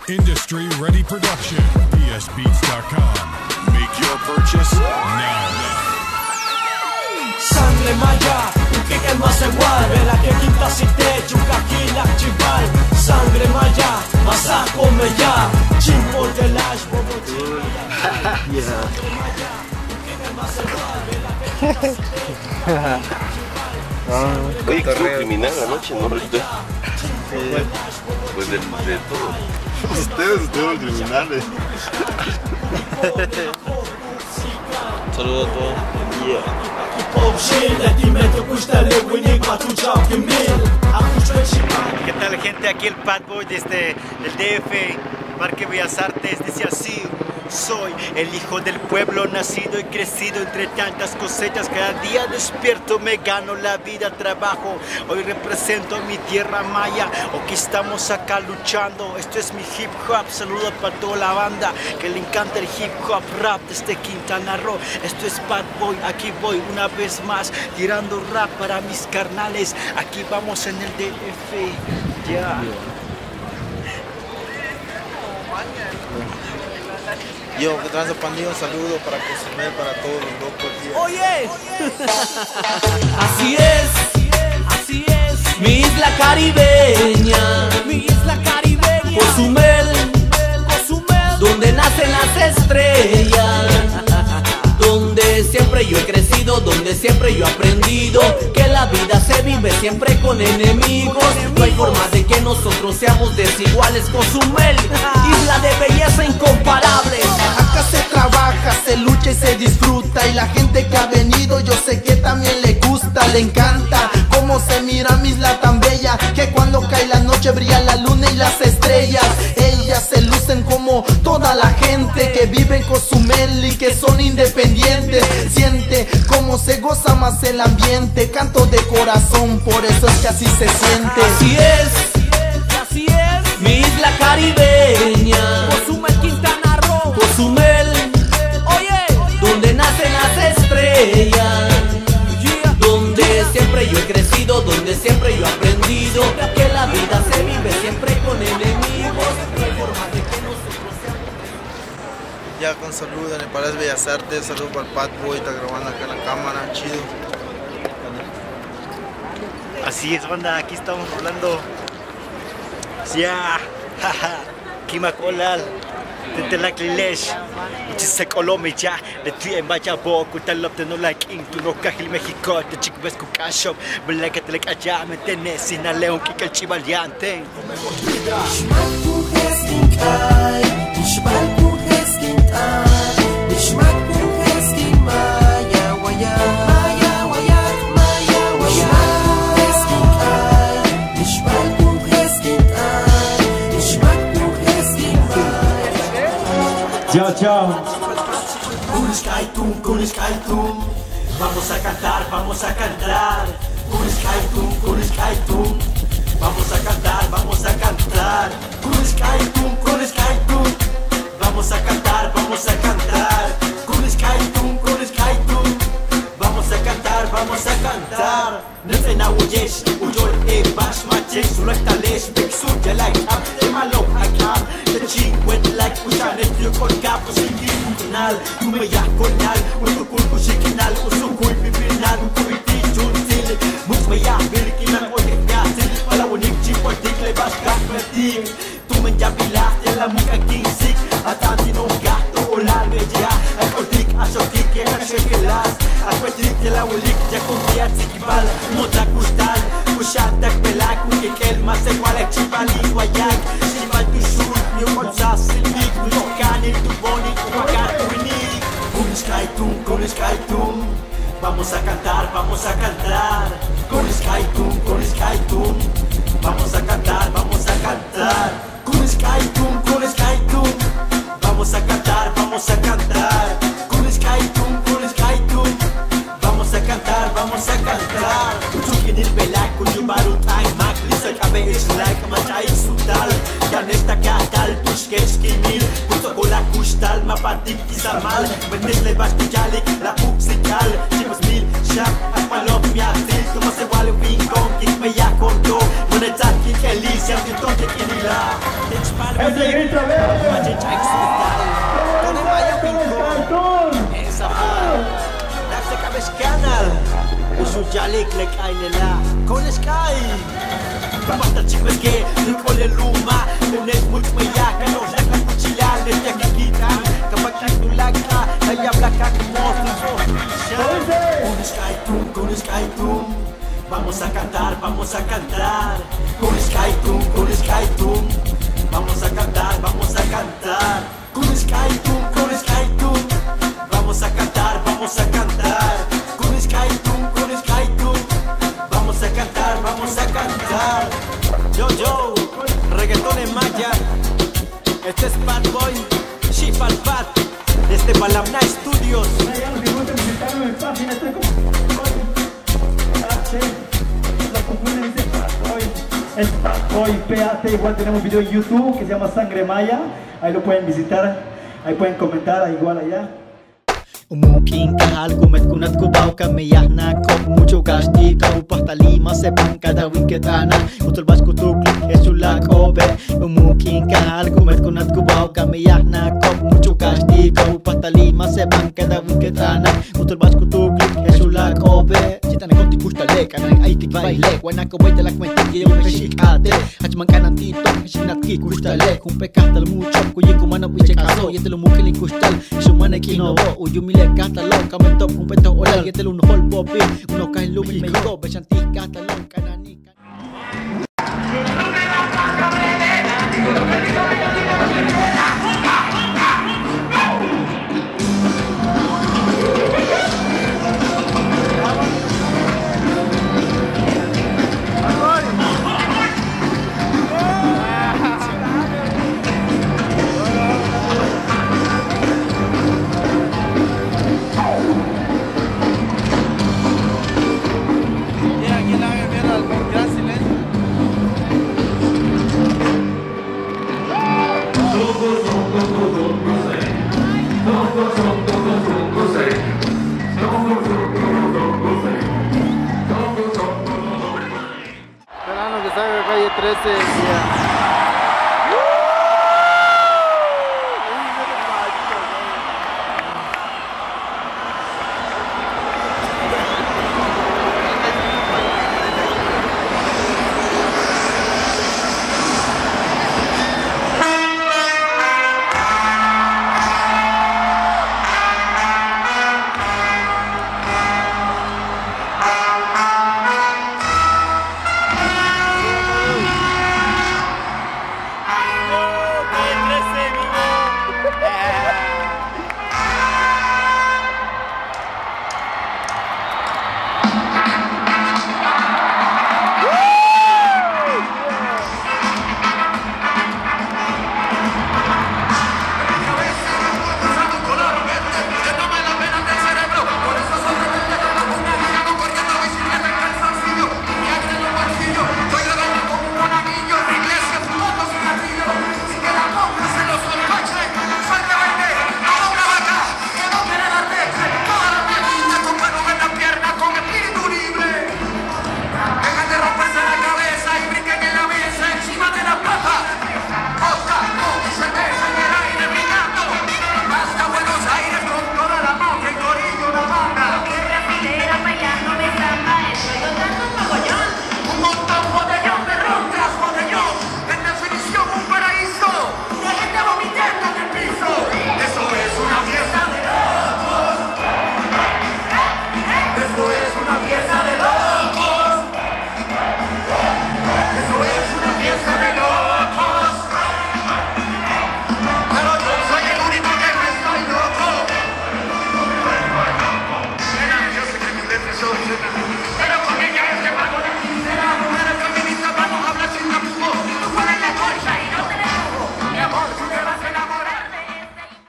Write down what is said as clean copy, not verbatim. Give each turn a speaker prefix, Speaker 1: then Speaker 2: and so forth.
Speaker 1: Industry Ready Production. PSBeats.com. Make your purchase now.
Speaker 2: Sangre maya, que más igual. Verá que quinta si te yuca la chival. Sangre maya, masaco me ya. Chimpo de las bobo.
Speaker 3: Oye, que fue criminal anoche, ¿no? Pues de todo.
Speaker 4: Ustedes estuvieron criminales.
Speaker 3: Saludos a todos.
Speaker 5: ¿Qué tal, gente? Aquí el Padboy desde el DF, Parque Bellas Artes. Dice así: soy el hijo del pueblo, nacido y crecido entre tantas cosechas. Cada día despierto, me gano la vida, trabajo. Hoy represento mi tierra maya. Aquí estamos acá luchando. Esto es mi hip hop. Saludo para toda la banda que le encanta el hip hop rap desde Quintana Roo. Esto es Padboy. Aquí voy una vez más tirando rap para mis carnales. Aquí vamos en el DF. Ya.
Speaker 4: Yo, que tranza pandillo, un saludo para Cozumel, para todos los locos.
Speaker 2: Oye, así es, mi isla caribeña, Cozumel, donde nacen las estrellas, donde siempre yo he crecido, donde siempre yo he aprendido que la vida se vive siempre con enemigos. No hay forma de que nosotros seamos desiguales. Cozumel, isla de belleza incomparable.
Speaker 6: Acá se trabaja, se lucha y se disfruta. Y la gente que ha venido yo sé que también le gusta, le encanta cómo se mira mi isla tan bella, que cuando cae la noche brilla la luna y las estrellas. Ellas se lucen como toda la gente que vive en Cozumel y que son independientes. Siente cómo se goza más el ambiente, canto de corazón, por eso es que así se siente.
Speaker 2: Así es, mi isla caribeña, Cozumel, Quintana Roo, Cozumel, oye, donde nacen las estrellas, donde siempre yo he crecido, donde siempre yo he aprendido que la vida se vive siempre con enemigos. No hay forma de que nosotros seamos.
Speaker 4: Ya con salud en el Palacio Bellas Artes, saludo para el Padboy, está grabando acá en la cámara, chido.
Speaker 5: Así es, banda, aquí estamos rolando. Ya, jaja, Kimakolal, Tetelaklilesh, Chisekolome ya, de ti en Vaya Boku, Talop de no like in, tu no Cajil México, de Chico Kashop, Belekatelek allá, me tenés sin a León, Kika el Chivaliante.
Speaker 2: Chao, chao.
Speaker 7: Kuliskaitum, vamos a cantar, vamos a cantar. Kuliskaitum, vamos a cantar, vamos a cantar. Kuliskaitum, vamos a cantar, vamos a cantar. Kuliskaitum, vamos a cantar, vamos a cantar. Nefena uyesh, uyoy bash machesh, sulektalesh, bixu jalak up, temalo akam, the ching went like ushanet you con capo sin tribunal, tu me ya conal, un kulku shikinal, usukul pipinal, kuriti juntil, muk me ya birkinal oyegatil, para unik chipotik le bash kakmetik, tu me ya bilaste la muka kinsik, atanti no gato olal beja, akotik asotik que kashekelas, akotik la ulik ya confiat sikibal, mota kustal, kushatak pelak, ukikel mas igual a chipali guayak, chipal tu shul, ni un silvik, no canil tu boni, kuagar uinik. Kuliskaitum, vamos a cantar, vamos a cantar. Kuliskaitum, vamos a cantar, vamos a cantar. Kuliskaitum, vamos a cantar, vamos a cantar. Kuliskaitum, vamos a cantar, vamos a cantar. Uchukinil belak, kuyubarut ay mak, lisa kabe is like machay sutal. Yanesta katal, tushkesh kinil, kutokola kushtal, mapatik kisamal, benes le bastijalik, la pupsikal, chivas mil, shak, akmalop miatil, tumas igual wing kong, kik me ya kondo, monetak kik elisiam, kitonte kinila.
Speaker 2: Ese grito
Speaker 7: Basta chico es que rico le luma Kunis much maya Kanos lakang kuchilan Desde aquí quitan Kapag nagdulaka Kaya blakak mo Kunis kaitum Vamos a cantar Vamos a cantar Kunis kaitum Vamos a cantar Vamos a cantar Kunis kaitum Vamos a cantar Vamos a cantar Kunis kaitum Vamos a cantar Vamos a cantar Yo, reggaetón en maya. Este es Bad Boy, Chief al Pat, desde Balamna Studios.
Speaker 8: Es Bad Boy PAT, igual tenemos video en YouTube que se llama Sangre Maya. Ahí lo pueden visitar, ahí pueden comentar, igual allá.
Speaker 9: Mungkin kahal kumet kunat kubaw kami yahna kop mucho gasti kau pastalima sepan kada wiketana utul bas kutuklik esulak obe. Mungkin kahal kumet kunat kubaw kami yahna kop mucho gasti kau pastalima sepan kada wiketana utul bas kutuklik esulak obe. Cita na konti kustalek anak aitik bailek wana ko baita lak mentik yo meshikate hachman kanan tito shinat ki kustalek kumpe kahtal mucho kuyiku mana wiche kaso yetelo mukilin kustal sumana kinobo uyumi Catalog, kami top kung pento oral Yete lo hol popi, uno kahit lumi may go Besanti catalog, kanani
Speaker 4: Esperando que salga calle 13.